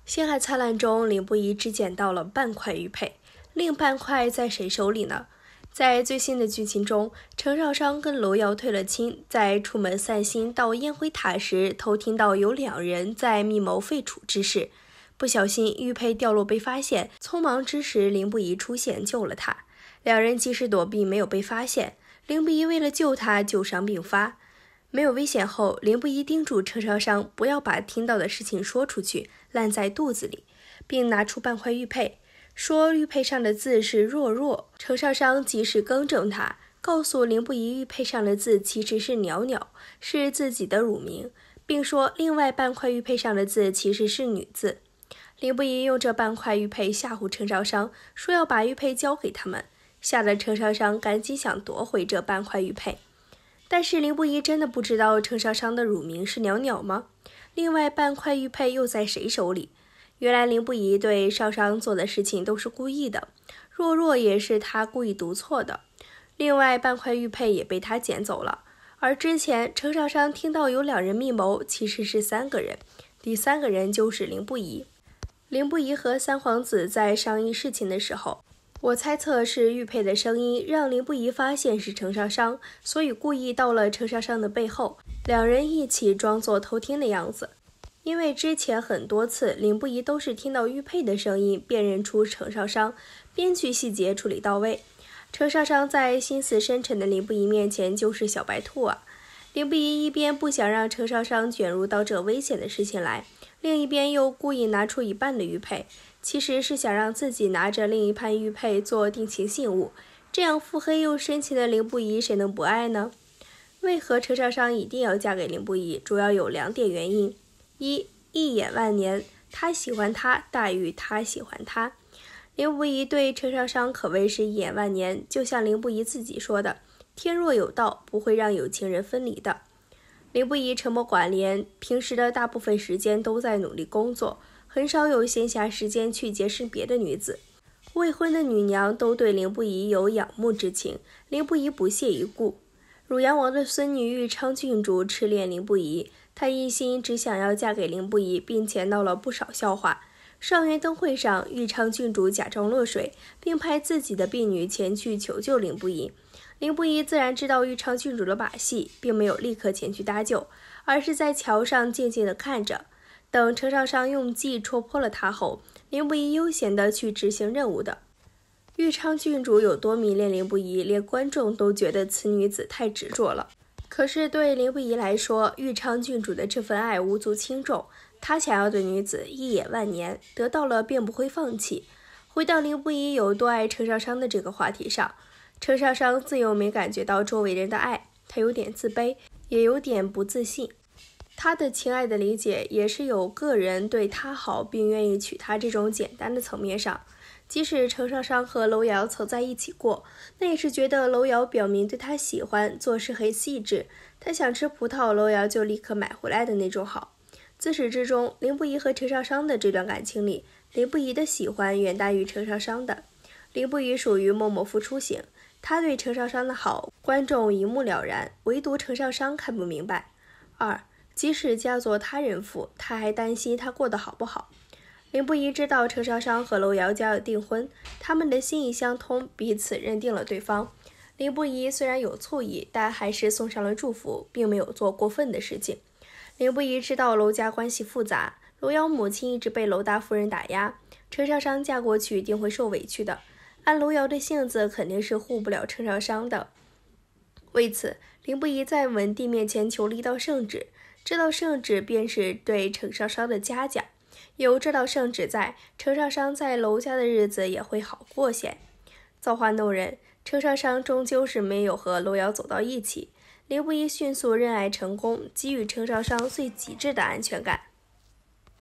星海灿烂中，凌不疑只捡到了半块玉佩，另半块在谁手里呢？在最新的剧情中，程少商跟楼瑶退了亲，在出门散心到烟灰塔时，偷听到有2人在密谋废除之事。不小心玉佩掉落被发现，匆忙之时，凌不疑出现救了他。2人及时躲避，没有被发现。凌不疑为了救他，旧伤并发。没有危险后，凌不疑叮嘱程少商不要把听到的事情说出去，烂在肚子里，并拿出半块玉佩，说玉佩上的字是若若。程少商及时更正他，告诉凌不疑玉佩上的字其实是袅袅，是自己的乳名，并说另外半块玉佩上的字其实是女字。凌不疑用这半块玉佩吓唬程少商，说要把玉佩交给他们，吓得程少商赶紧想夺回这半块玉佩。但是凌不疑真的不知道程少商的乳名是袅袅吗？另外半块玉佩又在谁手里？原来凌不疑对少商做的事情都是故意的，若若也是他故意读错的，另外半块玉佩也被他捡走了。而之前程少商听到有2人密谋，其实是3个人，第3个人就是凌不疑。凌不疑和三皇子在商议事情的时候，我猜测是玉佩的声音让凌不疑发现是程少商，所以故意到了程少商的背后，2人一起装作偷听的样子。因为之前很多次凌不疑都是听到玉佩的声音辨认出程少商，编剧细节处理到位。程少商在心思深沉的凌不疑面前就是小白兔啊。凌不疑一边不想让程少商卷入到这危险的事情来，另一边又故意拿出一半的玉佩，其实是想让自己拿着另一半玉佩做定情信物，这样腹黑又深情的凌不疑谁能不爱呢？为何程少商一定要嫁给凌不疑？主要有2点原因：一眼万年，他喜欢他大于他喜欢他。凌不疑对程少商可谓是一眼万年，就像凌不疑自己说的，天若有道，不会让有情人分离的。凌不疑沉默寡言，平时的大部分时间都在努力工作，很少有闲暇时间去结识别的女子。未婚的女娘都对凌不疑有仰慕之情，凌不疑不屑一顾。汝阳王的孙女玉昌郡主痴恋凌不疑，她一心只想要嫁给凌不疑，并且闹了不少笑话。上元灯会上，玉昌郡主假装落水，并派自己的婢女前去求救凌不疑。凌不疑自然知道玉昌郡主的把戏，并没有立刻前去搭救，而是在桥上静静地看着。等程少商用计戳破了他后，凌不疑悠闲地去执行任务的。玉昌郡主有多迷恋凌不疑，连观众都觉得此女子太执着了。可是对凌不疑来说，玉昌郡主的这份爱无足轻重，她想要的女子一眼万年，得到了便不会放弃。回到凌不疑有多爱程少商的这个话题上，程少商自幼没感觉到周围人的爱，他有点自卑，也有点不自信。他的情爱的理解也是有个人对他好并愿意娶她这种简单的层面上。即使程少商和楼瑶曾在一起过，那也是觉得楼瑶表明对他喜欢，做事很细致，他想吃葡萄，楼瑶就立刻买回来的那种好。自始至终，凌不疑和程少商的这段感情里，凌不疑的喜欢远大于程少商的。凌不疑属于默默付出型，他对程少商的好，观众一目了然，唯独程少商看不明白。即使嫁作他人妇，他还担心他过得好不好。凌不疑知道程少商和楼瑶将要订婚，他们的心意相通，彼此认定了对方。凌不疑虽然有醋意，但还是送上了祝福，并没有做过分的事情。凌不疑知道楼家关系复杂，楼瑶母亲一直被楼大夫人打压，程少商嫁过去一定会受委屈的，按楼瑶的性子肯定是护不了程少商的。为此，凌不疑在文帝面前求了一道圣旨，这道圣旨便是对程少商的嘉奖。有这道圣旨在，程少商在楼家的日子也会好过些。造化弄人，程少商终究是没有和楼瑶走到一起。凌不疑迅速认爱成功，给予程少商最极致的安全感。